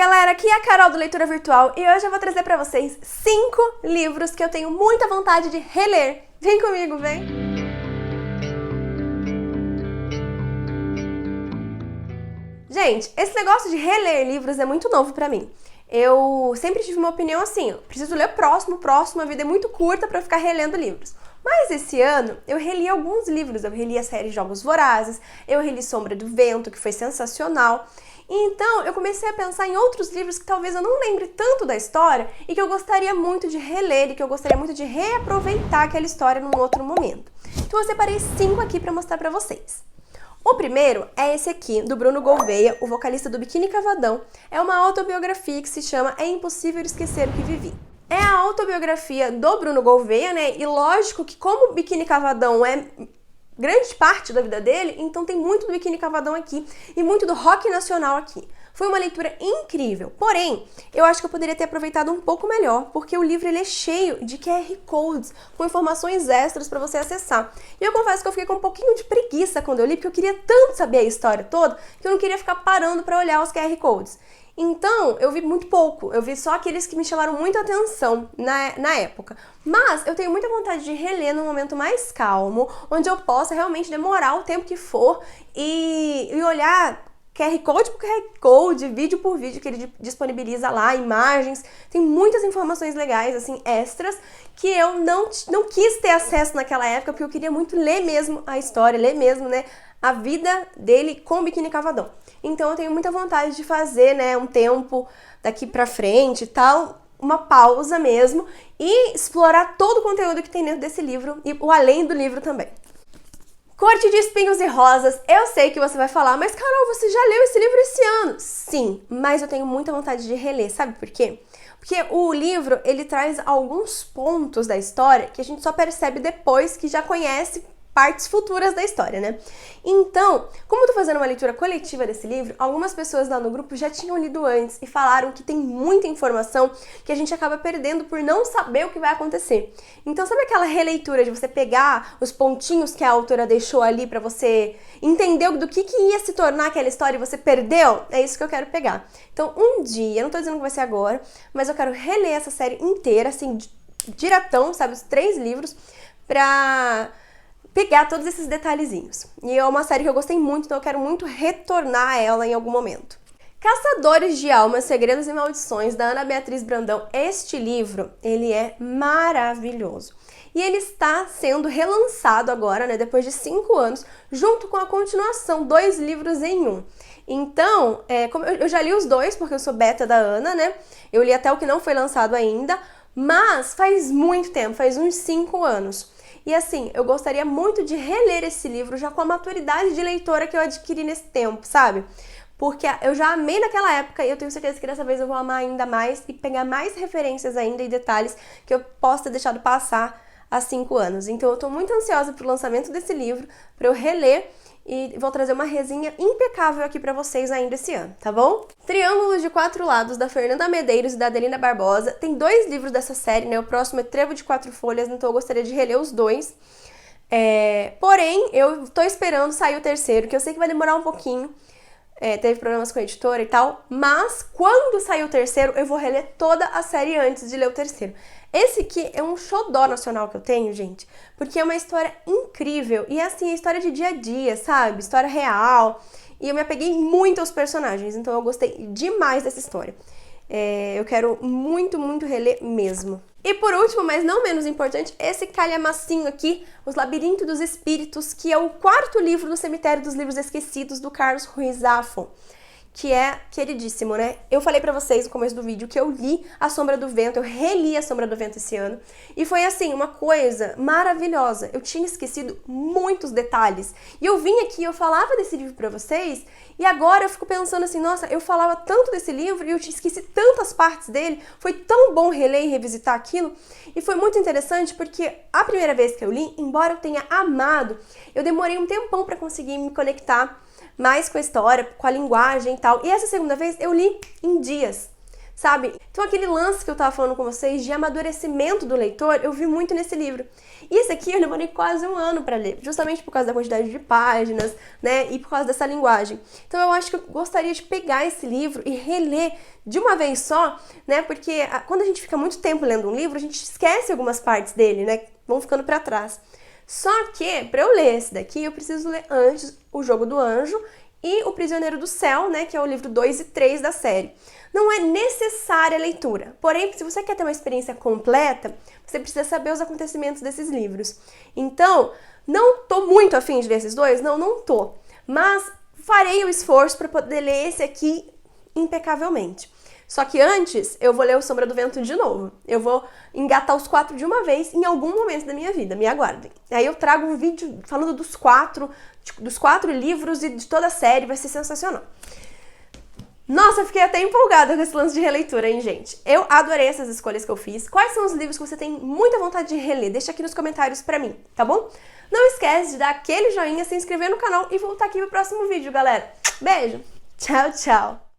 galera, aqui é a Carol do Leitura Virtual e hoje eu vou trazer pra vocês 5 livros que eu tenho muita vontade de reler. Vem comigo, vem! Gente, esse negócio de reler livros é muito novo pra mim. Eu sempre tive uma opinião assim, eu preciso ler próximo, a vida é muito curta pra ficar relendo livros. Mas esse ano eu reli alguns livros, eu reli a série Jogos Vorazes, eu reli Sombra do Vento, que foi sensacional. Então eu comecei a pensar em outros livros que talvez eu não lembre tanto da história e que eu gostaria muito de reler e que eu gostaria muito de reaproveitar aquela história num outro momento. Então eu separei 5 aqui pra mostrar pra vocês. O primeiro é esse aqui, do Bruno Gouveia, o vocalista do Biquíni Cavadão. É uma autobiografia que se chama É Impossível Esquecer o que Vivi. É a autobiografia do Bruno Gouveia, né? E lógico que como o Biquíni Cavadão é grande parte da vida dele, então tem muito do Biquíni Cavadão aqui e muito do rock nacional aqui. Foi uma leitura incrível, porém, eu acho que eu poderia ter aproveitado um pouco melhor, porque o livro ele é cheio de QR Codes, com informações extras para você acessar. E eu confesso que eu fiquei com um pouquinho de preguiça quando eu li, porque eu queria tanto saber a história toda, que eu não queria ficar parando para olhar os QR Codes. Então, eu vi muito pouco, eu vi só aqueles que me chamaram muita atenção na época. Mas eu tenho muita vontade de reler num momento mais calmo, onde eu possa realmente demorar o tempo que for e olhar QR Code por QR Code, vídeo por vídeo que ele disponibiliza lá, imagens. Tem muitas informações legais, assim, extras, que eu não quis ter acesso naquela época, porque eu queria muito ler mesmo a história, ler mesmo, né, a vida dele com o Biquíni Cavadão. Então eu tenho muita vontade de fazer, né, um tempo daqui pra frente e tal, uma pausa mesmo, e explorar todo o conteúdo que tem dentro desse livro e o além do livro também. Corte de Espinhos e Rosas, eu sei que você vai falar, mas Carol, você já leu esse livro esse ano? Sim, mas eu tenho muita vontade de reler, sabe por quê? Porque o livro, ele traz alguns pontos da história que a gente só percebe depois que já conhece partes futuras da história, né? Então, como eu tô fazendo uma leitura coletiva desse livro, algumas pessoas lá no grupo já tinham lido antes e falaram que tem muita informação que a gente acaba perdendo por não saber o que vai acontecer. Então, sabe aquela releitura de você pegar os pontinhos que a autora deixou ali pra você entender do que ia se tornar aquela história e você perdeu? É isso que eu quero pegar. Então, um dia, eu não tô dizendo que vai ser agora, mas eu quero reler essa série inteira, assim, diretão, sabe? Os 3 livros, pra pegar todos esses detalhezinhos. E é uma série que eu gostei muito, então eu quero muito retornar a ela em algum momento. Caçadores de Almas, Segredos e Maldições, da Ana Beatriz Brandão. Este livro, ele é maravilhoso. E ele está sendo relançado agora, né, depois de 5 anos, junto com a continuação, 2 livros em um. Então, como eu já li os 2, porque eu sou beta da Ana, né? Eu li até o que não foi lançado ainda, mas faz muito tempo, faz uns 5 anos. E assim, eu gostaria muito de reler esse livro já com a maturidade de leitora que eu adquiri nesse tempo, sabe? Porque eu já amei naquela época e eu tenho certeza que dessa vez eu vou amar ainda mais e pegar mais referências ainda e detalhes que eu posso ter deixado passar há 5 anos. Então eu tô muito ansiosa pro lançamento desse livro, para eu reler e vou trazer uma resenha impecável aqui pra vocês ainda esse ano, tá bom? Triângulos de Quatro Lados, da Fernanda Medeiros e da Adelina Barbosa. Tem 2 livros dessa série, né? O próximo é Trevo de 4 Folhas, então eu gostaria de reler os 2. Porém, eu tô esperando sair o terceiro, que eu sei que vai demorar um pouquinho. Teve problemas com a editora e tal, mas quando sair o terceiro, eu vou reler toda a série antes de ler o terceiro. Esse aqui é um xodó nacional que eu tenho, gente, porque é uma história incrível e assim, é história de dia a dia, sabe? História real, e eu me apeguei muito aos personagens, então eu gostei demais dessa história. Eu quero muito, muito reler mesmo. E por último, mas não menos importante, esse calhamacinho aqui, Os Labirintos dos Espíritos, que é o 4º livro do Cemitério dos Livros Esquecidos, do Carlos Ruiz Zafón, que é queridíssimo, né? Eu falei pra vocês no começo do vídeo que eu li A Sombra do Vento, eu reli A Sombra do Vento esse ano, e foi assim, uma coisa maravilhosa. Eu tinha esquecido muitos detalhes, e eu vim aqui, eu falava desse livro pra vocês, e agora eu fico pensando assim, nossa, eu falava tanto desse livro, e eu esqueci tantas partes dele, foi tão bom reler e revisitar aquilo, e foi muito interessante porque a primeira vez que eu li, embora eu tenha amado, eu demorei um tempão pra conseguir me conectar mais com a história, com a linguagem e tal. E essa segunda vez eu li em dias. sabe? Então aquele lance que eu tava falando com vocês de amadurecimento do leitor, eu vi muito nesse livro. E esse aqui eu demorei quase um ano para ler, justamente por causa da quantidade de páginas, né, e por causa dessa linguagem. Então eu acho que eu gostaria de pegar esse livro e reler de uma vez só, né, porque quando a gente fica muito tempo lendo um livro, a gente esquece algumas partes dele, né, vão ficando para trás. Só que, para eu ler esse daqui, eu preciso ler antes O Jogo do Anjo e O Prisioneiro do Céu, né, que é o livro 2 e 3 da série. Não é necessária a leitura, porém, se você quer ter uma experiência completa, você precisa saber os acontecimentos desses livros. Então, não tô muito afim de ler esses dois? Não tô. Mas farei o esforço para poder ler esse aqui impecavelmente. Só que antes, eu vou ler O Sombra do Vento de novo. Eu vou engatar os 4 de uma vez em algum momento da minha vida, me aguardem. Aí eu trago um vídeo falando dos 4 livros e de toda a série, vai ser sensacional. Nossa, eu fiquei até empolgada com esse lance de releitura, hein, gente? Eu adorei essas escolhas que eu fiz. Quais são os livros que você tem muita vontade de reler? Deixa aqui nos comentários pra mim, tá bom? Não esquece de dar aquele joinha, se inscrever no canal e voltar aqui pro próximo vídeo, galera. Beijo! Tchau, tchau!